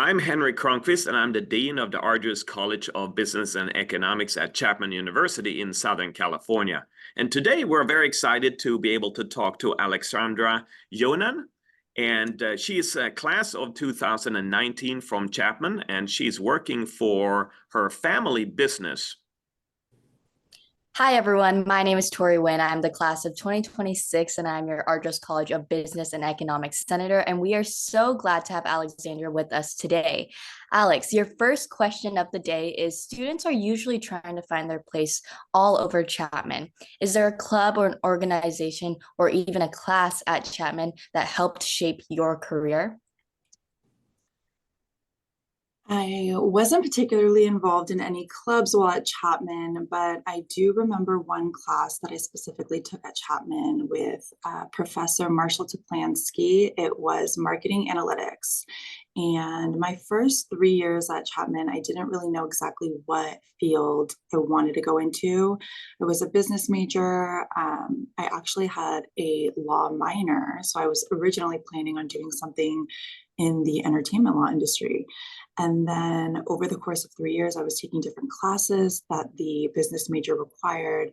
I'm Henry Cronqvist, and I'm the Dean of the Arduous College of Business and Economics at Chapman University in Southern California. And today we're very excited to be able to talk to Alexandra Younan. And she is a class of 2019 from Chapman, and she's working for her family business. Hi, everyone. My name is Tori Nguyen. I'm the class of 2026, and I'm your Arduous College of Business and Economics Senator. And we are so glad to have Alexandra with us today. Alex, your first question of the day is students are usually trying to find their place all over Chapman. Is there a club or an organization or even a class at Chapman that helped shape your career? I wasn't particularly involved in any clubs while at Chapman, but I do remember one class that I specifically took at Chapman with Professor Marshall Toplansky. It was marketing analytics. And my first 3 years at Chapman, I didn't really know exactly what field I wanted to go into. I was a business major. I actually had a law minor. So I was originally planning on doing something in the entertainment law industry. And then over the course of 3 years, I was taking different classes that the business major required.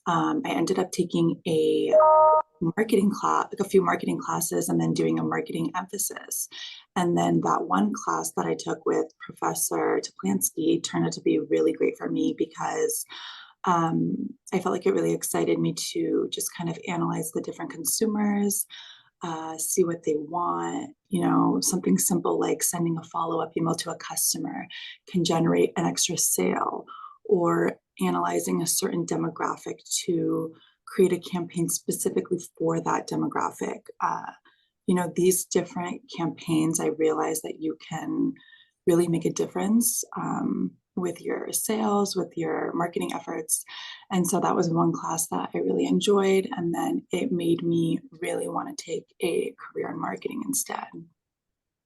I ended up taking a marketing class, like a few marketing classes, and then doing a marketing emphasis. And then that one class that I took with Professor Toplansky turned out to be really great for me because I felt like it really excited me to just kind of analyze the different consumers, see what they want. Something simple like sending a follow-up email to a customer can generate an extra sale, or analyzing a certain demographic to create a campaign specifically for that demographic. These different campaigns, I realized that you can really make a difference with your sales, with your marketing efforts. And so that was one class that I really enjoyed. And then it made me really want to take a career in marketing instead.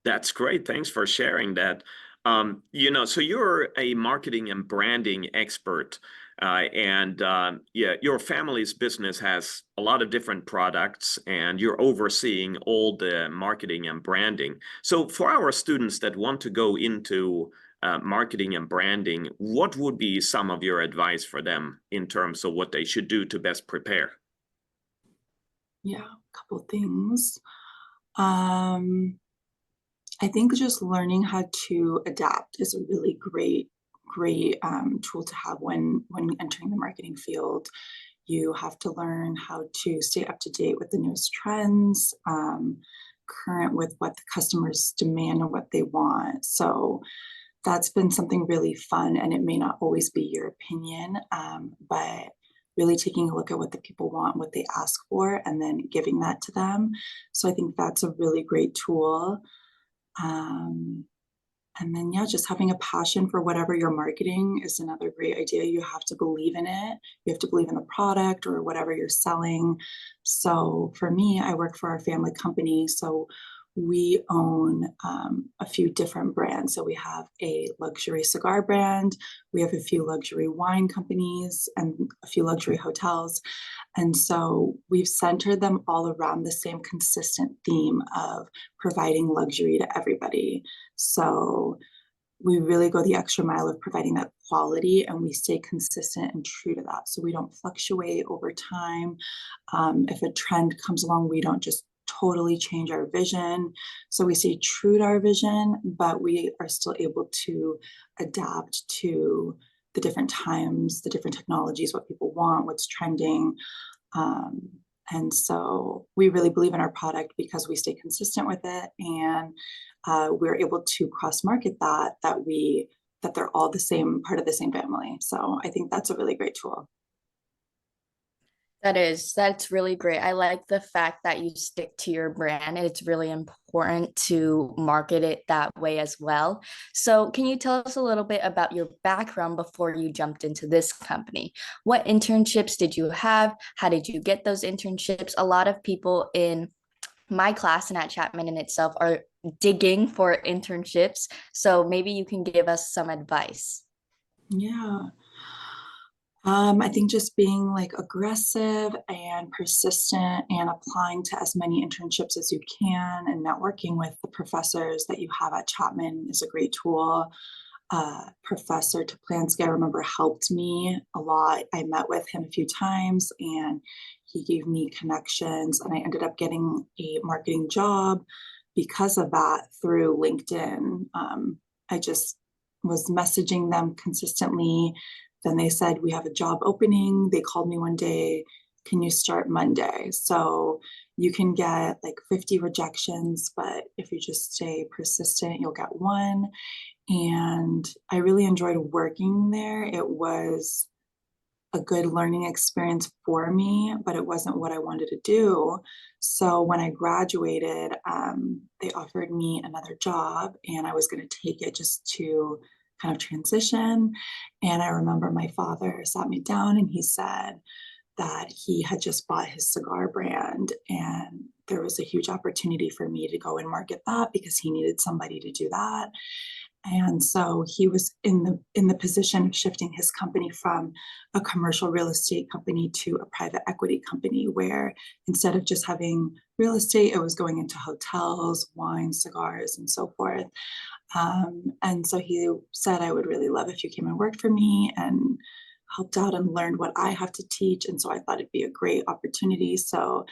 That's great. Thanks for sharing that. So you're a marketing and branding expert, your family's business has a lot of different products, and you're overseeing all the marketing and branding. So for our students that want to go into marketing and branding, what would be some of your advice for them in terms of what they should do to best prepare? Yeah, a couple things. I think just learning how to adapt is a really great tool to have when entering the marketing field. You have to learn how to stay up to date with the newest trends, current with what the customers demand and what they want. So that's been something really fun, and it may not always be your opinion, but really taking a look at what the people want, what they ask for, and then giving that to them. So I think that's a really great tool. And then, just having a passion for whatever you're marketing is another great idea. You have to believe in it. You have to believe in the product or whatever you're selling. So for me, I work for our family company. So we own a few different brands. So we have a luxury cigar brand, we have a few luxury wine companies, and a few luxury hotels. And so we've centered them all around the same consistent theme of providing luxury to everybody. So we really go the extra mile of providing that quality, and we stay consistent and true to that. So we don't fluctuate over time. If a trend comes along, we don't just totally change our vision. So we stay true to our vision, but we are still able to adapt to the different times, the different technologies, what people want, what's trending. And so we really believe in our product because we stay consistent with it, and we're able to cross-market that they're all the same, part of the same family. So I think that's a really great tool. That's really great. I like the fact that you stick to your brand. It's really important to market it that way as well. So can you tell us a little bit about your background before you jumped into this company? What internships did you have? How did you get those internships? A lot of people in my class and at Chapman in itself are digging for internships. So maybe you can give us some advice. Yeah. I think just being like aggressive and persistent and applying to as many internships as you can and networking with the professors that you have at Chapman is a great tool. Professor Toplansky, I remember, helped me a lot. I met with him a few times and he gave me connections, and I ended up getting a marketing job because of that through LinkedIn. I just was messaging them consistently. Then they said, we have a job opening. They called me one day, can you start Monday? So you can get like 50 rejections, but if you just stay persistent, you'll get one. And I really enjoyed working there. It was a good learning experience for me, but it wasn't what I wanted to do. So when I graduated, they offered me another job and I was going to take it just to kind of transition. And I remember my father sat me down and he said that he had just bought his cigar brand and there was a huge opportunity for me to go and market that because he needed somebody to do that. And so he was in the position of shifting his company from a commercial real estate company to a private equity company, where instead of just having real estate, it was going into hotels, wine, cigars, and so forth. And so he said, I would really love if you came and worked for me and helped out and learned what I have to teach. And so I thought it'd be a great opportunity. So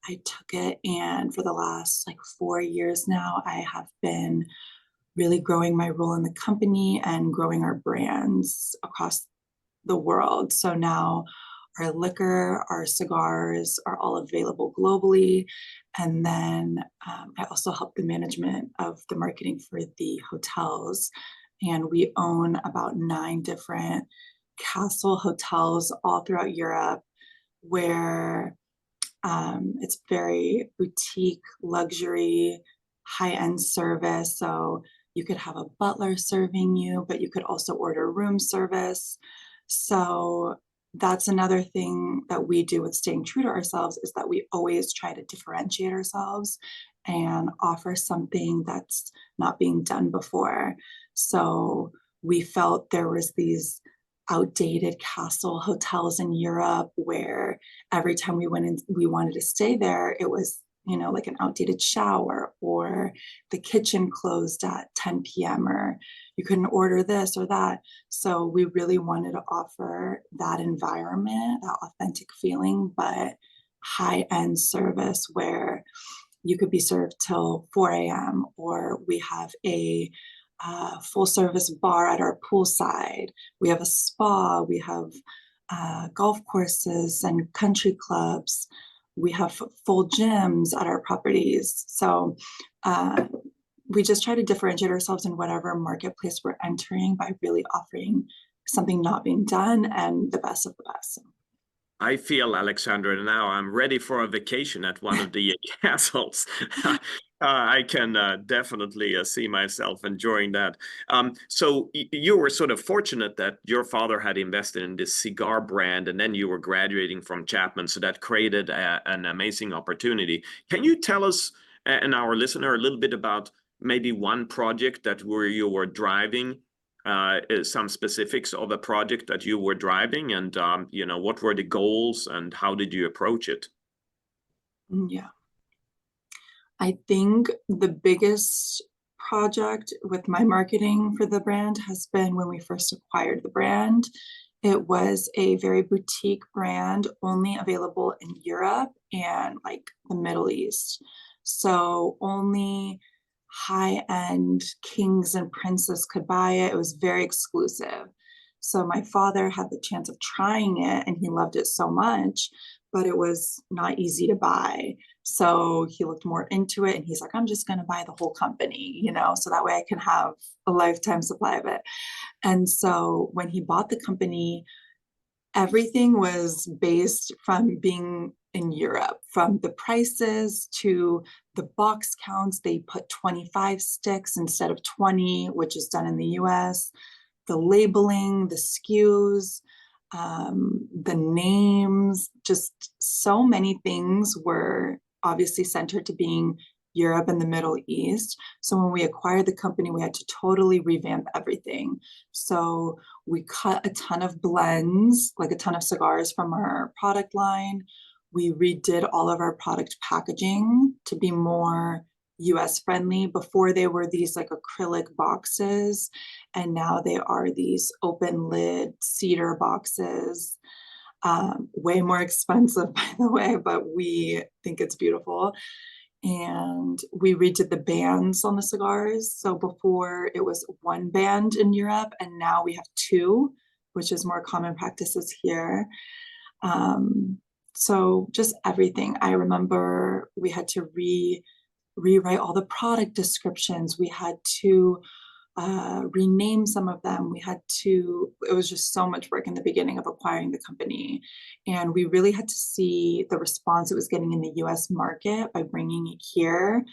I took it. And for the last like 4 years now, I have been really growing my role in the company and growing our brands across the world. So now our liquor, our cigars are all available globally. And then I also help the management of the marketing for the hotels. And we own about 9 different castle hotels all throughout Europe, where it's very boutique, luxury, high-end service. So you could have a butler serving you, but you could also order room service. So that's another thing that we do with staying true to ourselves, is that we always try to differentiate ourselves and offer something that's not being done before. So we felt there was these outdated castle hotels in Europe where every time we went in, we wanted to stay there, it was, you know, like an outdated shower, or the kitchen closed at 10 p.m. or you couldn't order this or that. So we really wanted to offer that environment, that authentic feeling, but high-end service where you could be served till 4 a.m. or we have a full service bar at our poolside. We have a spa, we have golf courses and country clubs. We have full gyms at our properties. So we just try to differentiate ourselves in whatever marketplace we're entering by really offering something not being done and the best of the best. I feel, Alexandra, now I'm ready for a vacation at one of the castles. I can definitely see myself enjoying that. So you were sort of fortunate that your father had invested in this cigar brand, and then you were graduating from Chapman, so that created an amazing opportunity. Can you tell us and our listener a little bit about maybe one project that you were driving? Some specifics of a project that you were driving, and you know, what were the goals and how did you approach it? Yeah, I think the biggest project with my marketing for the brand has been when we first acquired the brand. It was a very boutique brand, only available in Europe and like the Middle East. So only high-end kings and princes could buy it. It was very exclusive. So my father had the chance of trying it and he loved it so much, but it was not easy to buy. So he looked more into it and he's like, I'm just going to buy the whole company, you know, so that way I can have a lifetime supply of it. And so when he bought the company, everything was based from being in Europe, from the prices to the box counts. They put 25 sticks instead of 20, which is done in the US. The labeling, the SKUs, the names, just so many things were obviously centered to being Europe and the Middle East. So when we acquired the company, we had to totally revamp everything. So we cut a ton of blends, like a ton of cigars from our product line. We redid all of our product packaging to be more US friendly. Before they were these like acrylic boxes, and now they are these open lid cedar boxes. Way more expensive, by the way, but we think it's beautiful. And we redid the bands on the cigars. So before it was one band in Europe, and now we have two, which is more common practices here. So just everything. I remember we had to rewrite all the product descriptions. We had to rename some of them. It was just so much work in the beginning of acquiring the company. And we really had to see the response it was getting in the US market by bringing it here.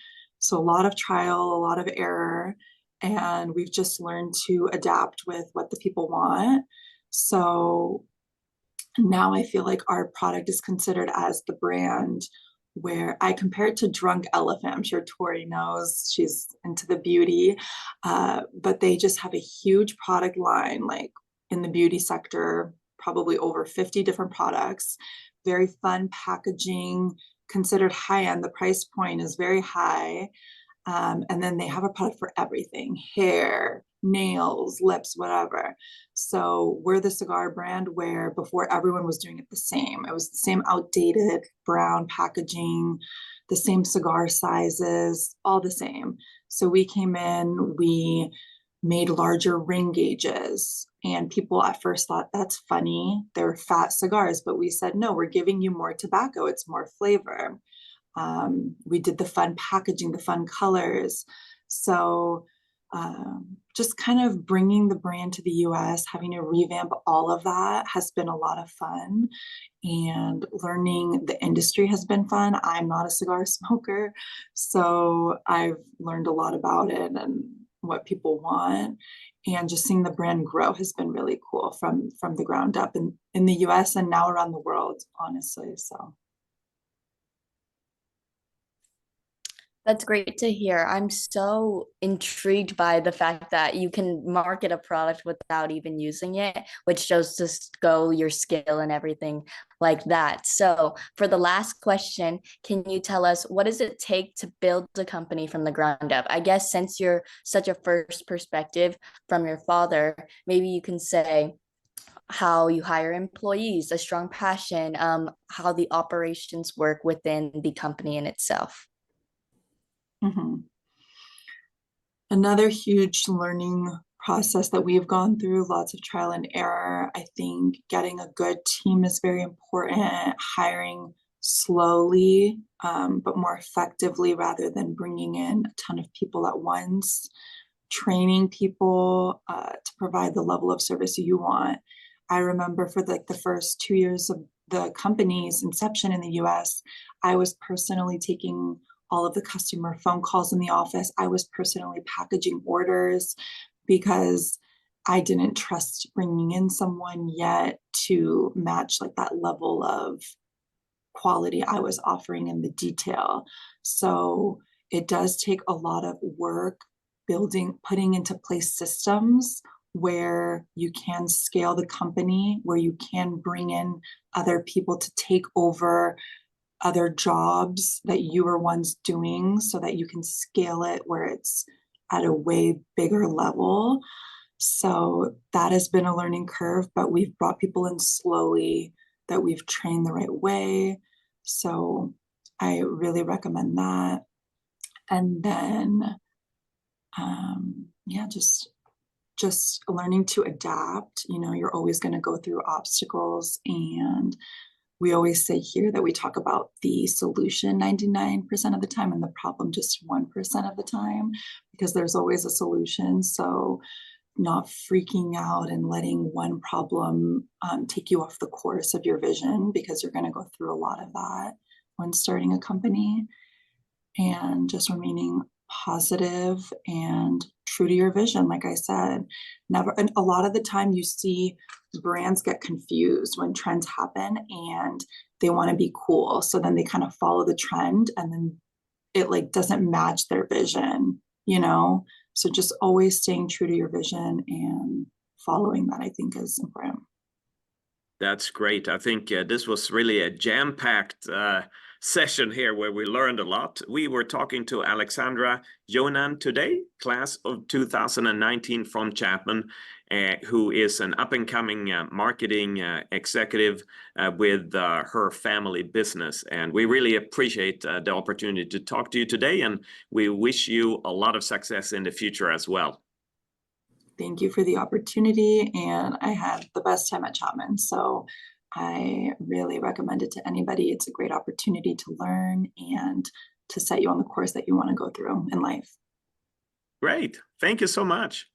So a lot of trial, a lot of error, and we've just learned to adapt with what the people want. So now I feel like our product is considered as the brand where I compare it to Drunk Elephant. I'm sure Tori knows, she's into the beauty, but they just have a huge product line, like in the beauty sector, probably over 50 different products, very fun packaging, considered high-end. The price point is very high. And then they have a product for everything: hair, nails, lips, whatever. So we're the cigar brand where before everyone was doing it the same. It was the same outdated brown packaging, the same cigar sizes, all the same. So we came in, we made larger ring gauges, and people at first thought that's funny. They're fat cigars, but we said, no, we're giving you more tobacco. It's more flavor. We did the fun packaging, the fun colors. So just kind of bringing the brand to the US, having to revamp all of that has been a lot of fun, and learning the industry has been fun. I'm not a cigar smoker, so I've learned a lot about it and what people want, and just seeing the brand grow has been really cool from the ground up in the US and now around the world, honestly. So That's great to hear. I'm so intrigued by the fact that you can market a product without even using it, which shows just go your skill and everything like that. So, for the last question, can you tell us what does it take to build a company from the ground up? I guess since you're such a first perspective from your father, maybe you can say how you hire employees, a strong passion, how the operations work within the company in itself. mhm. Another huge learning process that we've gone through, lots of trial and error. I think getting a good team is very important, hiring slowly, but more effectively rather than bringing in a ton of people at once, training people to provide the level of service you want. I remember for like the first 2 years of the company's inception in the US, I was personally taking all of the customer phone calls in the office. I was personally packaging orders because I didn't trust bringing in someone yet to match like that level of quality I was offering in the detail. So it does take a lot of work putting into place systems where you can scale the company, where you can bring in other people to take over other jobs that you were once doing so that you can scale it where it's at a way bigger level. So that has been a learning curve, but we've brought people in slowly that we've trained the right way. So I really recommend that. And then, yeah, just learning to adapt. You know, you're always going to go through obstacles, and we always say here that we talk about the solution 99% of the time and the problem just 1% of the time, because there's always a solution. So not freaking out and letting one problem take you off the course of your vision, because you're going to go through a lot of that when starting a company, and just remaining positive and true to your vision. Like I said, never, and a lot of the time you see brands get confused when trends happen and they want to be cool. So then they kind of follow the trend and then it like doesn't match their vision, you know? So just always staying true to your vision and following that, I think, is important. That's great. I think this was really a jam-packed session here where we learned a lot. We were talking to Alexandra Younan today, class of 2019 from Chapman, who is an up-and-coming marketing executive with her family business. And we really appreciate the opportunity to talk to you today, and we wish you a lot of success in the future as well. Thank you for the opportunity, and I had the best time at Chapman, so I really recommend it to anybody. It's a great opportunity to learn and to set you on the course that you want to go through in life. Great. Thank you so much.